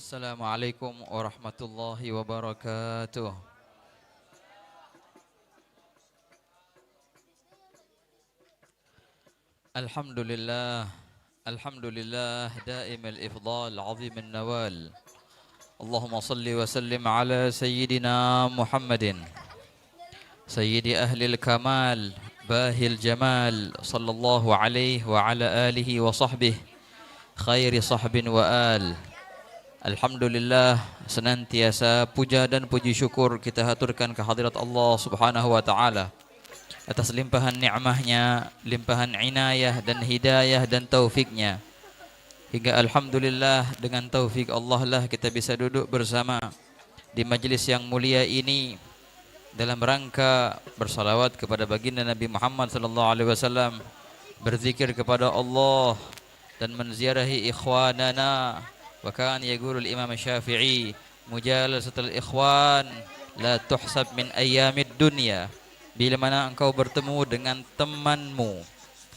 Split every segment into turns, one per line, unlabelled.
Assalamualaikum warahmatullahi wabarakatuh. Alhamdulillah, alhamdulillah daim al-ifdal, azim al-nawal. Allahumma salli wa sallim ala sayyidina Muhammadin, sayyidi ahli al-kamal, bahil jamal, sallallahu alaihi wa ala alihi wa sahbihi, khairi sahbin wa al. Alhamdulillah, senantiasa puja dan puji syukur kita haturkan kehadirat Allah Subhanahu wa taala atas limpahan nikmahnya, limpahan inayah dan hidayah dan taufiknya. Hingga alhamdulillah dengan taufik Allah lah kita bisa duduk bersama di majlis yang mulia ini dalam rangka bersalawat kepada baginda Nabi Muhammad sallallahu alaihi wasallam, berzikir kepada Allah dan menziarahi ikhwanana. Wa kan yaqulu al-Imam Syafi'i, mujalasatul ikhwan la tuhsab min ayyamid dunya. Bila mana engkau bertemu dengan temanmu,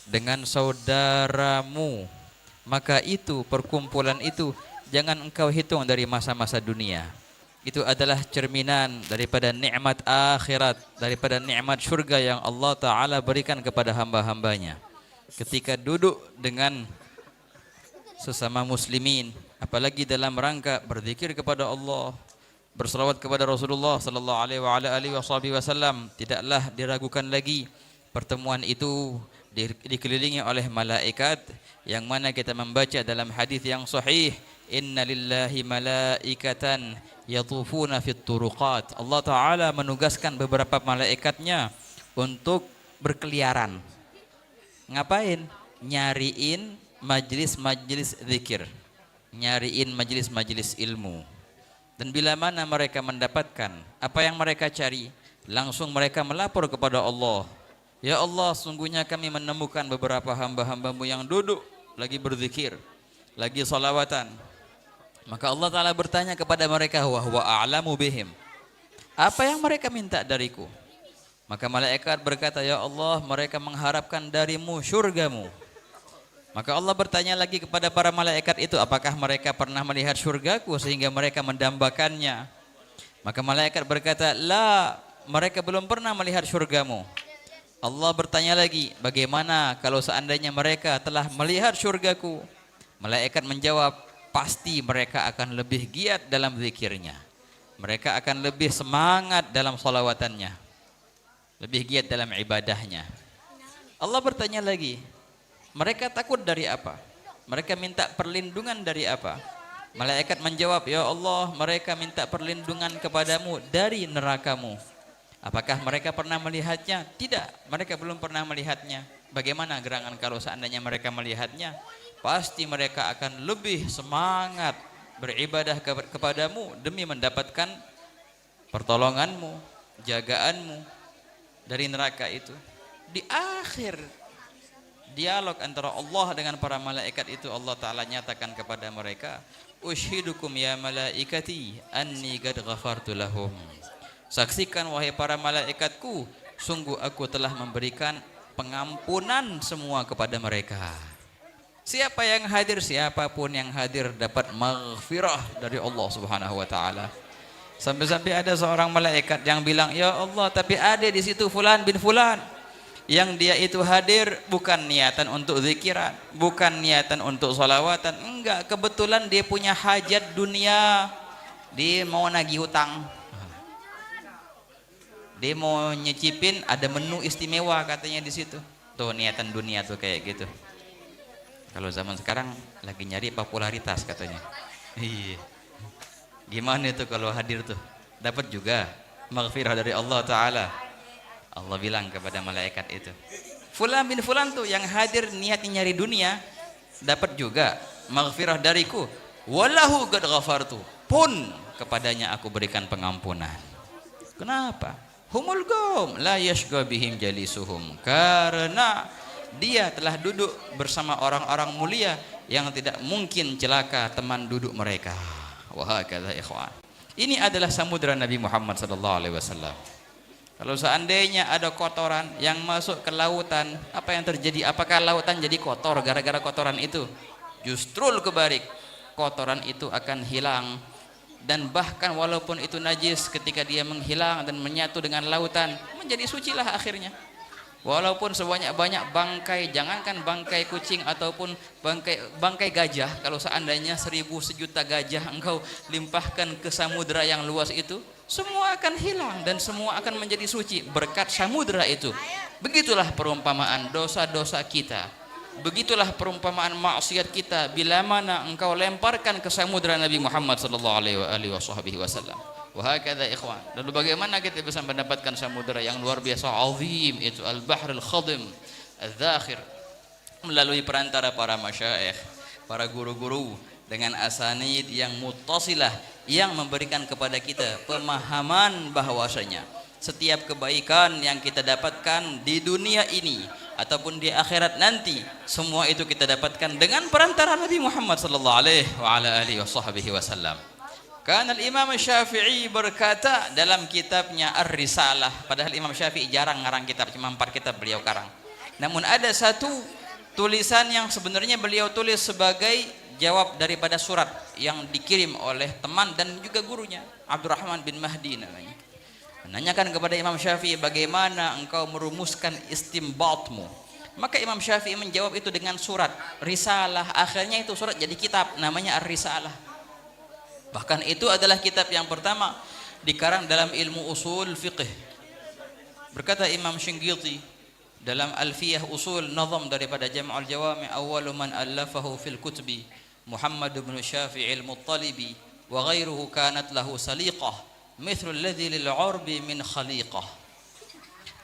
dengan saudaramu, maka itu perkumpulan itu jangan engkau hitung dari masa-masa dunia. Itu adalah cerminan daripada nikmat akhirat, daripada nikmat surga yang Allah Ta'ala berikan kepada hamba-hambanya. Ketika duduk dengan sesama muslimin, apalagi dalam rangka berzikir kepada Allah, berselawat kepada Rasulullah sallallahu alaihi wasallam, tidaklah diragukan lagi pertemuan itu dikelilingi oleh malaikat, yang mana kita membaca dalam hadis yang sahih, inna lillahi malaikatan yatufuna fit turuqat. Allah Ta'ala menugaskan beberapa malaikatnya untuk berkeliaran. Ngapain? Nyariin majlis-majlis zikir, nyariin majlis-majlis ilmu. Dan bila mana mereka mendapatkan apa yang mereka cari, langsung mereka melapor kepada Allah. Ya Allah, sungguhnya kami menemukan beberapa hamba-hambamu yang duduk lagi berzikir, lagi salawatan. Maka Allah Ta'ala bertanya kepada mereka, wa huwa a'lamu bihim, apa yang mereka minta dariku? Maka malaikat berkata, ya Allah, mereka mengharapkan darimu syurgamu. Maka Allah bertanya lagi kepada para malaikat itu, apakah mereka pernah melihat syurgaku sehingga mereka mendambakannya? Maka malaikat berkata, la, mereka belum pernah melihat syurgamu. Allah bertanya lagi, bagaimana kalau seandainya mereka telah melihat syurgaku? Malaikat menjawab, pasti mereka akan lebih giat dalam zikirnya, mereka akan lebih semangat dalam salawatannya, lebih giat dalam ibadahnya. Allah bertanya lagi, mereka takut dari apa? Mereka minta perlindungan dari apa? Malaikat menjawab, ya Allah, mereka minta perlindungan kepadamu dari nerakamu. Apakah mereka pernah melihatnya? Tidak, mereka belum pernah melihatnya. Bagaimana gerangan kalau seandainya mereka melihatnya? Pasti mereka akan lebih semangat beribadah kepadamu demi mendapatkan pertolonganmu, jagaanmu dari neraka itu. Di akhir dialog antara Allah dengan para malaikat itu, Allah Ta'ala nyatakan kepada mereka, ushidukum ya malaikati anni qad ghafartu lahum. Saksikan wahai para malaikatku, sungguh aku telah memberikan pengampunan semua kepada mereka. Siapa yang hadir, siapapun yang hadir dapat maghfirah dari Allah Subhanahu wa taala. Sampai-sampai ada seorang malaikat yang bilang, ya Allah, tapi ada di situ fulan bin fulan yang dia itu hadir bukan niatan untuk zikiran, bukan niatan untuk salawatan, enggak, kebetulan dia punya hajat dunia, dia mau nagih hutang, dia mau nyicipin, ada menu istimewa katanya di situ. Tuh niatan dunia tuh kayak gitu. Kalau zaman sekarang lagi nyari popularitas katanya. Iya. Gimana itu kalau hadir tuh? Dapat juga maghfirah dari Allah Ta'ala. Allah bilang kepada malaikat itu, fulan bin fulan tuh yang hadir niatnya nyari dunia, dapat juga maghfirah dariku. Wallahu qad ghafartu, pun kepadanya aku berikan pengampunan. Kenapa? Humul qaum la yashqa bihim jalisuhum, karena dia telah duduk bersama orang-orang mulia yang tidak mungkin celaka teman duduk mereka. Wa hakadha ikhwan. Ini adalah samudra Nabi Muhammad sallallahu alaihi wasallam. Kalau seandainya ada kotoran yang masuk ke lautan, apa yang terjadi? Apakah lautan jadi kotor gara-gara kotoran itu? Justru kebalik,
kotoran itu akan hilang. Dan bahkan walaupun itu najis, ketika dia menghilang dan menyatu dengan lautan, menjadi sucilah akhirnya. Walaupun sebanyak-banyak bangkai, jangankan bangkai kucing ataupun bangkai gajah, kalau seandainya 1000 sejuta gajah engkau limpahkan ke samudra yang luas itu, semua akan hilang dan semua akan menjadi suci berkat samudra itu. Begitulah perumpamaan dosa-dosa kita. Begitulah perumpamaan maksiat kita bila mana engkau lemparkan ke samudra Nabi Muhammad sallallahu alaihi wasallam. Wahakadha ikhwan. Lalu bagaimana kita bisa mendapatkan samudra yang luar biasa azim itu, al-bahr al-khadim al-zakhir, melalui perantara para masyayikh, para guru-guru dengan asanid yang muttasilah, yang memberikan kepada kita pemahaman bahwasanya setiap kebaikan yang kita dapatkan di dunia ini ataupun di akhirat nanti, semua itu kita dapatkan dengan perantara Nabi Muhammad sallallahu alaihi wasallam. Karena Imam Syafi'i berkata dalam kitabnya Ar-Risalah, padahal Imam Syafi'i jarang ngarang kitab, cuma 4 kitab beliau karang. Namun ada satu tulisan yang sebenarnya beliau tulis sebagai jawab daripada surat yang dikirim oleh teman dan juga gurunya, Abdurrahman bin Mahdi namanya. Menanyakan kepada Imam Syafi'i, bagaimana engkau merumuskan istimbatmu? Maka Imam Syafi'i menjawab itu dengan surat Risalah. Akhirnya itu surat jadi kitab namanya Ar-Risalah. Bahkan itu adalah kitab yang pertama dikarang dalam ilmu usul fiqh. Berkata Imam Shinqiti dalam Alfiyah Usul Nazam daripada Jam'ul Jawami, awwalu man allafahu fil kutubi Muhammad bin Syafi'i al-Muttalibi wa ghairuhu kanat lahu saliqah mithlu alladhi lil 'urbi min khaliqah.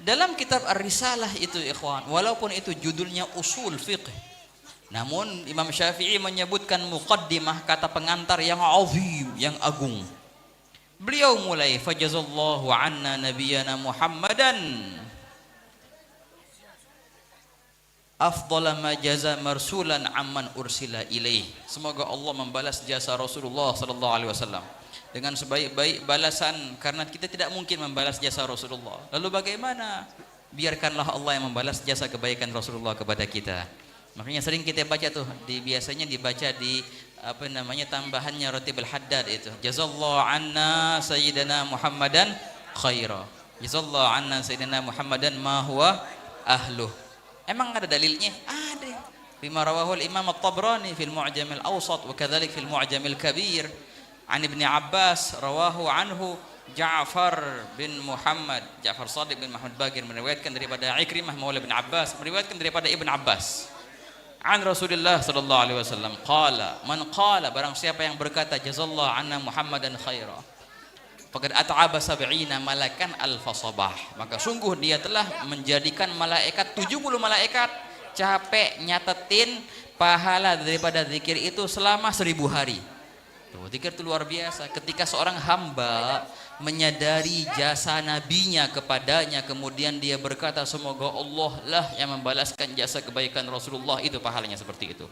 Dalam kitab Ar-Risalah itu ikhwan, walaupun itu judulnya usul fiqh, namun Imam Syafi'i menyebutkan muqaddimah, kata pengantar yang azim, yang agung. Beliau mulai, fajazallahu anna nabiyana Muhammadan afdala ma jaza marsulan amman ursila ilaih. Semoga Allah membalas jasa Rasulullah sallallahu alaihi wasallam dengan sebaik-baik balasan, karena kita tidak mungkin membalas jasa Rasulullah. Lalu bagaimana? Biarkanlah Allah yang membalas jasa kebaikan Rasulullah kepada kita. Makanya sering kita baca tuh, biasanya dibaca di apa namanya tambahannya Ratibul Haddad itu, jazallahu anna sayyidina Muhammadan khaira, jazallahu anna sayyidina Muhammadan ma huwa ahluh. Emang ada dalilnya? Ada. Bima rawahul Imam At-Tabrani fil Mu'jam al-Awsat wa kadzalik fil Mu'jam al-Kabir an Ibnu Abbas rawahu anhu Ja'far bin Muhammad, Ja'far Shadiq bin Muhammad Bagir meriwayatkan daripada Ikrimah maula bin Abbas, meriwayatkan daripada Ibn Abbas an Rasulullah sallallahu alaihi wasallam qala, man qala, barang siapa yang berkata jazallahu anna Muhammadan khaira faqad at'aba 70 malakan alfa sabah, maka sungguh dia telah menjadikan malaikat 70 malaikat capek nyatetin pahala daripada zikir itu selama 1000 hari. Tuh, zikir itu luar biasa. Ketika seorang hamba menyadari jasa nabinya kepadanya, kemudian dia berkata semoga Allah lah yang membalaskan jasa kebaikan Rasulullah, itu pahalanya seperti itu.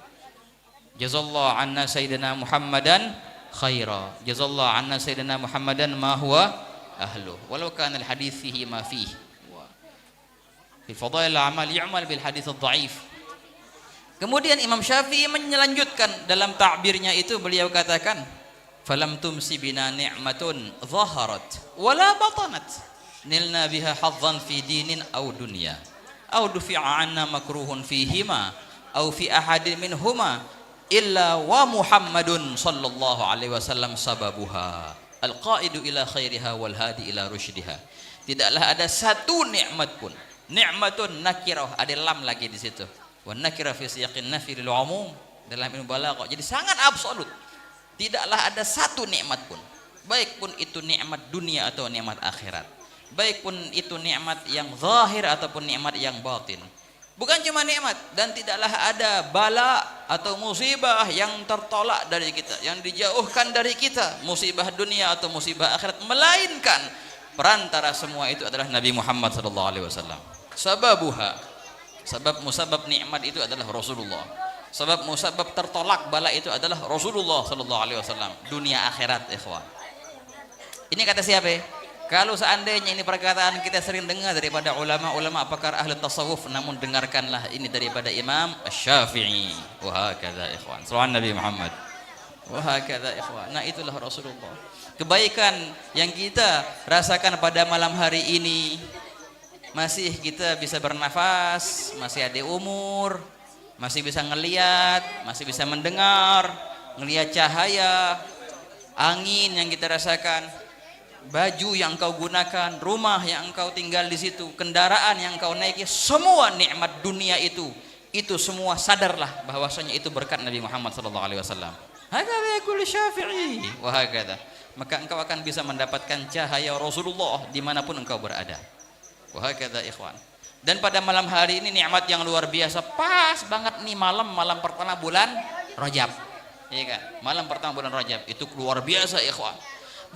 Jazallahu anna sayyidina Muhammadan khaira, jazallahu anna sayyidina Muhammadan ma huwa ahlu, walau kana al-hadits fihi ma fihi. Fi fadail al-amal yu'mal bil hadits ad-dha'if. Kemudian Imam Syafi'i menyelanjutkan dalam takbirnya itu, beliau katakan falam tumsi bina ni'matun zaharat wala batanat nilna biha hadzan fi dinin aw dunya aw dufi'a anna makruhun fihima aw fi ahadin minhuma illa wa Muhammadun sallallahu alaihi wasallam sababuha al-qaidu ila khairiha wal hadi ila rusydiha. Tidaklah ada satu nikmat pun, nikmatun nakirah, ada lam lagi di situ, wa nakira fi siyaqin nafi lil umum dalam ilmu balaghah, jadi sangat absolut. Tidaklah ada satu nikmat pun, baik pun itu nikmat dunia atau nikmat akhirat, baik pun itu nikmat yang zahir ataupun nikmat yang batin. Bukan cuma nikmat, dan tidaklah ada bala atau musibah yang tertolak dari kita, yang dijauhkan dari kita, musibah dunia atau musibah akhirat, melainkan perantara semua itu adalah Nabi Muhammad SAW. Sababuha, sebab musabab nikmat itu adalah Rasulullah. Sebab musabab tertolak bala itu adalah Rasulullah SAW. Dunia akhirat, ikhwan. Ini kata siapa? Kalau seandainya ini perkataan kita sering dengar daripada ulama-ulama pakar ahli tasawuf, namun dengarkanlah ini daripada Imam Syafi'i. Wa hakadha ikhwan. Sallallahu Nabi Muhammad. Wah kata ikhwan. Nah itulah Rasulullah. Kebaikan yang kita rasakan pada malam hari ini, masih kita bisa bernafas, masih ada umur, masih bisa ngelihat, masih bisa mendengar, ngelihat cahaya, angin yang kita rasakan, baju yang engkau gunakan, rumah yang engkau tinggal di situ, kendaraan yang engkau naiki, semua nikmat dunia itu semua sadarlah bahwasanya itu berkat Nabi Muhammad sallallahu alaihi wasallam. Hakadha yaqulu Syafi'i wa hakadha. Maka engkau akan bisa mendapatkan cahaya Rasulullah dimanapun engkau berada. Wa hakadha ikhwan. Dan pada malam hari ini nikmat yang luar biasa, pas banget nih malam pertama bulan Rajab. Iya kan? Malam pertama bulan Rajab itu luar biasa ikhwan.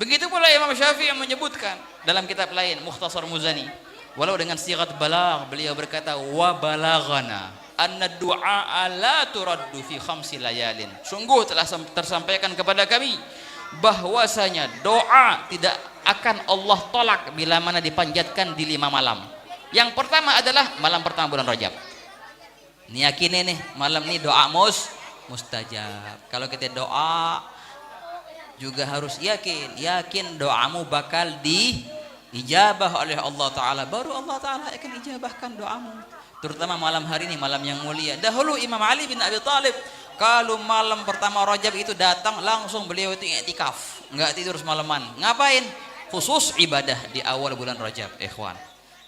Begitu pula Imam Syafi'i yang menyebutkan dalam kitab lain Mukhtasar Muzani, walau dengan sigat balagh, beliau berkata wa balaghana anna du'a la turaddu fi khamsi layalin. Sungguh telah tersampaikan kepada kami bahwasanya doa tidak akan Allah tolak bila mana dipanjatkan di 5 malam. Yang pertama adalah malam pertama bulan Rajab. Ini yakin nih malam ini doa mustajab. Kalau kita doa juga harus yakin doamu bakal diijabah oleh Allah Ta'ala. Baru Allah Ta'ala akan ijabahkan doamu. Terutama malam hari ini, malam yang mulia. Dahulu Imam Ali bin Abi Thalib, kalau malam pertama Rajab itu datang, langsung beliau itu i'tikaf, nggak tidur semalaman. Ngapain? Khusus ibadah di awal bulan Rajab, ikhwan.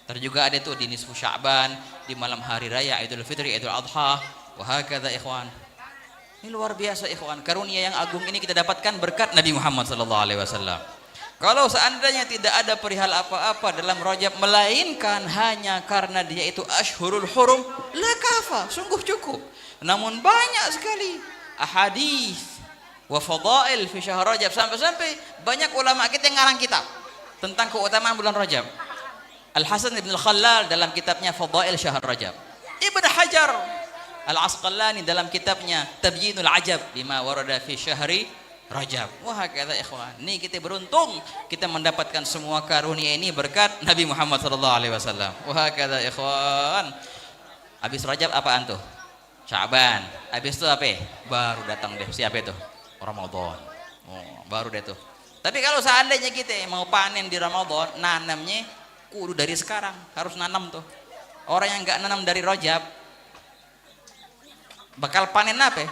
Terus juga ada tuh di nisfu Sya'ban, di malam hari raya Idul Fitri, Idul Adha, wa hakadha ikhwan. Ini luar biasa ikhwan. Karunia yang agung ini kita dapatkan berkat Nabi Muhammad sallallahu alaihi wasallam. Kalau seandainya tidak ada perihal apa-apa dalam Rajab melainkan hanya karena dia itu Ashhurul Hurum, la kafa, sungguh cukup. Namun banyak sekali ahadits wa fadail fi syahr Rajab, sampai-sampai banyak ulama kita yang ngarang kitab tentang keutamaan bulan Rajab. Al-Hasan ibn al-Khallal dalam kitabnya Fadail Syahr Rajab. Ibn Hajar Al-Asqalani dalam kitabnya Tabyinul Ajab bima warada fi syahri Rajab. Wah kata ikhwan, ini kita beruntung kita mendapatkan semua karunia ini berkat Nabi Muhammad sallallahu alaihi wasallam. Wah kata ikhwan, habis Rajab apaan tuh? Sya'ban. Habis itu apa? Baru datang deh siapa itu? Ramadan. Oh, baru deh tuh. Tapi kalau seandainya kita mau panen di Ramadan, nanamnya kudu dari sekarang, harus nanam tuh. Orang yang enggak nanam dari Rajab bakal panen apa?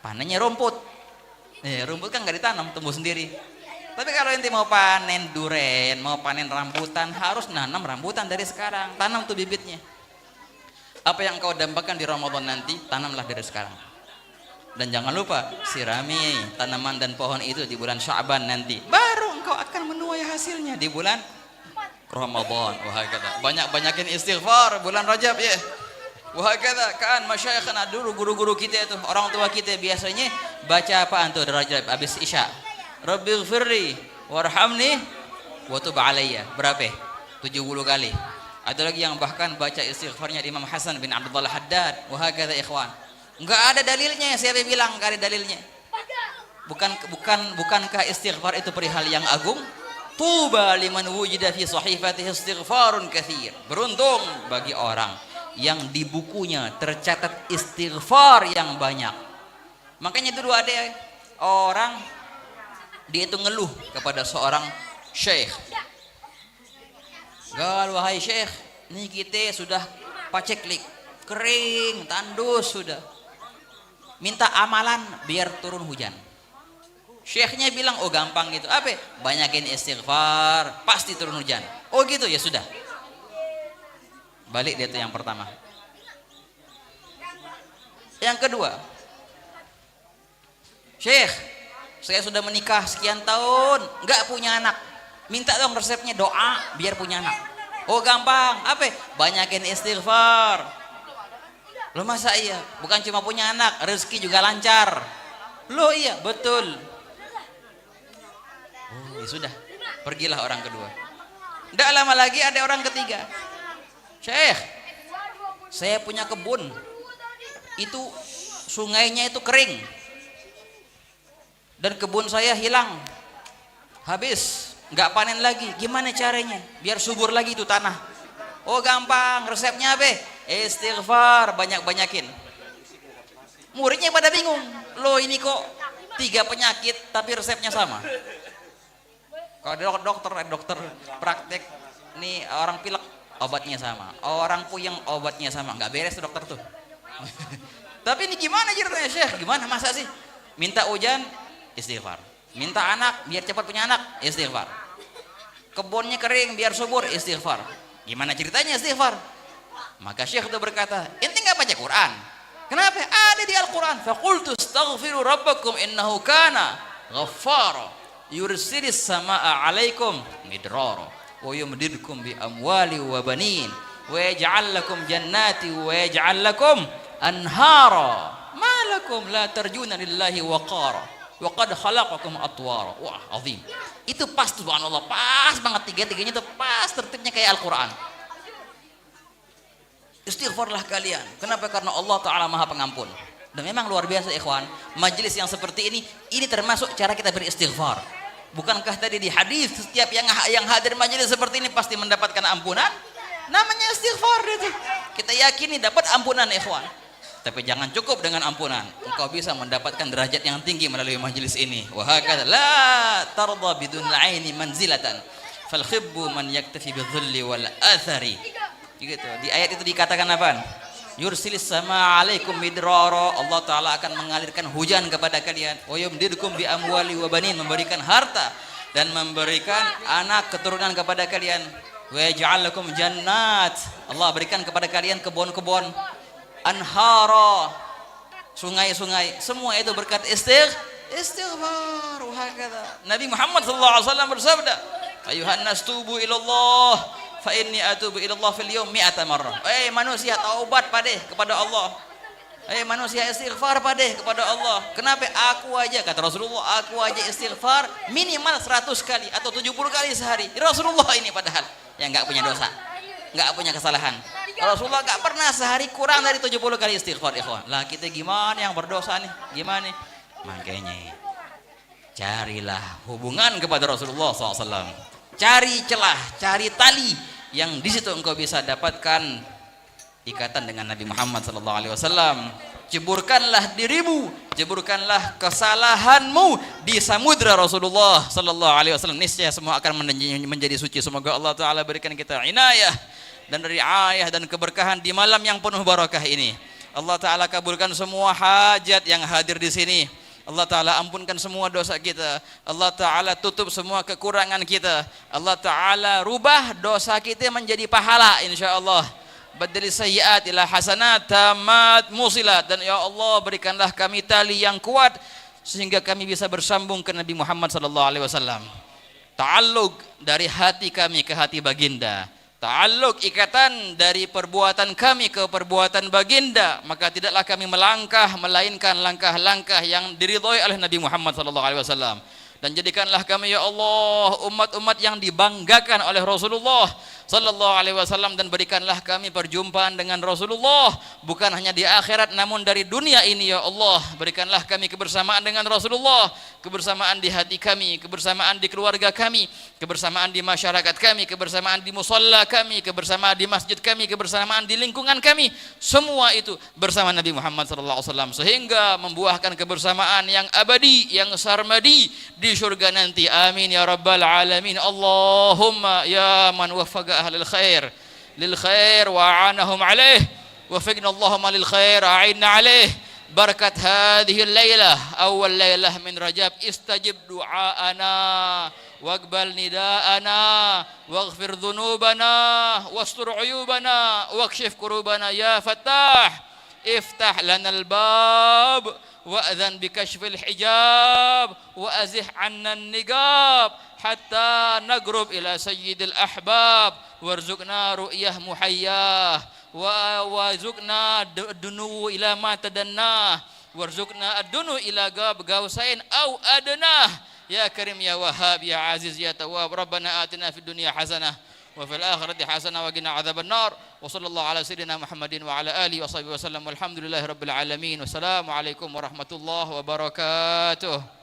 Panennya rumput. Rumput kan nggak ditanam, tumbuh sendiri. Tapi kalau ente mau panen duren, mau panen rambutan, harus nanam rambutan dari sekarang. Tanam tuh bibitnya. Apa yang kau dambakan di Ramadan nanti, tanamlah dari sekarang. Dan jangan lupa sirami tanaman dan pohon itu di bulan Sya'ban nanti. Baru engkau akan menuai hasilnya di bulan Ramadan. Wah kata, banyak-banyakin istighfar bulan Rajab ya. Wah kata kan masyayikhna dulu guru-guru kita itu, orang tua kita biasanya baca apaan tuh Rajab habis Isya? Rabbighfirli warhamni wa tub alayya. Berapa? 70 kali. Ada lagi yang bahkan baca istighfarnya Imam Hasan bin Abdullah Haddad. Wah kata ikhwan, enggak ada dalilnya. Siapa bilang enggak ada dalilnya? Bukankah istighfar itu perihal yang agung? Tuba liman wujida fi sahifatihi istighfarun katsir. Beruntung bagi orang yang di bukunya tercatat istighfar yang banyak. Makanya dulu ada orang dia itu ngeluh kepada seorang syekh. Gal wahai syekh, nih kita sudah paceklik, kering, tandus sudah. Minta amalan biar turun hujan. Syekhnya bilang, oh gampang gitu. Apa? Banyakin istighfar, pasti turun hujan. Oh gitu ya sudah. Balik dia tuh yang pertama. Yang kedua, Syekh, saya sudah menikah sekian tahun, nggak punya anak. Minta dong resepnya doa biar punya anak. Oh gampang, apa? Banyakin istighfar. Loh masa iya? Bukan cuma punya anak, rezeki juga lancar. Loh iya, betul. Oh ya sudah, pergilah orang kedua. Nggak lama lagi ada orang ketiga. Syekh, saya punya kebun, itu sungainya itu kering, dan kebun saya hilang, habis, nggak panen lagi. Gimana caranya biar subur lagi itu tanah? Oh gampang, resepnya apa? Istighfar banyak-banyakin. Muridnya pada bingung, loh ini kok 3 penyakit tapi resepnya sama. Kalau dokter praktek nih, orang pilek obatnya sama, orang puyeng obatnya sama, nggak beres tuh dokter tuh. Tapi ini gimana ceritanya Syekh? Gimana masa sih? Minta hujan, istighfar. Minta anak biar cepat punya anak, istighfar. Kebunnya kering biar subur, istighfar. Gimana ceritanya istighfar? Maka Syekh itu berkata, ente nggak baca Quran? Kenapa? Ada di Al-Quran. Faqultu astaghfiru rabbakum innahu kana ghaffara yursilis samaa alaikum midrara wa yumdidkum bi amwali wa banin wa yaj'al lakum jannati wa yaj'al lakum anhara ma lakum la tarjuna lillahi waqara wa qad khalaqakum atwara. Wah, azim. Itu pas subhanallah, pas banget, tiga-tiganya itu pas tertibnya kayak Al-Quran. Istighfarlah kalian. Kenapa? Karena Allah Ta'ala Maha Pengampun. Dan memang luar biasa ikhwan, majelis yang seperti ini termasuk cara kita beristighfar. Bukankah tadi di hadis setiap yang hadir majelis seperti ini pasti mendapatkan ampunan? Namanya istighfar itu. Kita yakini dapat ampunan ikhwan. Tapi jangan cukup dengan ampunan, engkau bisa mendapatkan derajat yang tinggi melalui majelis ini. Wa hakadha la tarda bidun aini manzilatan fal khibbu man yaktafi bidhilli wal athari. Gitu. Di ayat itu dikatakan apa? Yursilis sama alaikum midrara. Allah Ta'ala akan mengalirkan hujan kepada kalian. Wa yumdidkum bi amwali wa banin, memberikan harta dan memberikan anak keturunan kepada kalian. Wa yaj'al lakum jannat, Allah berikan kepada kalian kebun-kebun, anhara, sungai-sungai. Semua itu berkat istighfar. Nabi Muhammad SAW bersabda, ayuhan nas tubu ilallah fa inni atubu ilallah fil yawm mi'ata marrah. Manusia taubat padeh kepada Allah. Manusia istighfar padeh kepada Allah. Kenapa? Aku aja, kata Rasulullah, aku aja istighfar minimal 100 kali atau 70 kali sehari. Rasulullah ini padahal yang enggak punya dosa, enggak punya kesalahan. Rasulullah enggak pernah sehari kurang dari 70 kali istighfar, ikhwan. Lah kita gimana yang berdosa nih? Gimana? Makanya carilah hubungan kepada Rasulullah SAW. Cari celah, cari tali yang di situ engkau bisa dapatkan ikatan dengan Nabi Muhammad SAW. Jeburkanlah dirimu, jeburkanlah kesalahanmu di samudra Rasulullah SAW. Niscaya semua akan menjadi suci. Semoga Allah Ta'ala berikan kita inayah dan riayah dan keberkahan di malam yang penuh barakah ini. Allah Ta'ala kabulkan semua hajat yang hadir di sini. Allah Ta'ala ampunkan semua dosa kita. Allah Ta'ala tutup semua kekurangan kita. Allah Ta'ala rubah dosa kita menjadi pahala insyaAllah. Badali sayyiat ila hasanat tamat musilat. Dan ya Allah berikanlah kami tali yang kuat sehingga kami bisa bersambung ke Nabi Muhammad SAW. Ta'alluq dari hati kami ke hati baginda, ta'alluq ikatan dari perbuatan kami ke perbuatan baginda, maka tidaklah kami melangkah melainkan langkah-langkah yang diridhoi oleh Nabi Muhammad SAW. Dan jadikanlah kami ya Allah umat-umat yang dibanggakan oleh Rasulullah SAW, dan berikanlah kami perjumpaan dengan Rasulullah bukan hanya di akhirat namun dari dunia ini ya Allah. Berikanlah kami kebersamaan dengan Rasulullah, kebersamaan di hati kami, kebersamaan di keluarga kami, kebersamaan di masyarakat kami, kebersamaan di musalla kami, kebersamaan di masjid kami, kebersamaan di lingkungan kami, semua itu bersama Nabi Muhammad SAW sehingga membuahkan kebersamaan yang abadi, yang sarmadi di surga nanti. Amin ya rabbal alamin. Allahumma ya man waffaqa ahlil khair lil khair wa a'anahum alaih wafiqna Allahumma lil khair a'inna alaih. Barakat hadhihi al-lailah awal lailah min Rajab, istajib du'aana waqbal nida'ana waghfir dhunubana wastur uyubana wakshif kurubana ya Fattah, iftah lana al-bab wa'adhan bikashfil hijab wa azih anna an-niqab hatta nagrub ila sayyidil ahbab warzuqna ru'yah muhayyah warzuqna dunu ila ma tadanna warzuqna adunu ila gausain au adna ya karim ya wahhab ya aziz ya tawwab. Rabbana atina fid dunya hasanah wa fil akhirati hasanah wa qina adzaban nar. Wa sallallahu ala sayyidina Muhammadin wa ala alihi wa sahbihi wasallam. Walhamdulillahirabbil alamin. Wassalamu alaikum warahmatullahi wabarakatuh.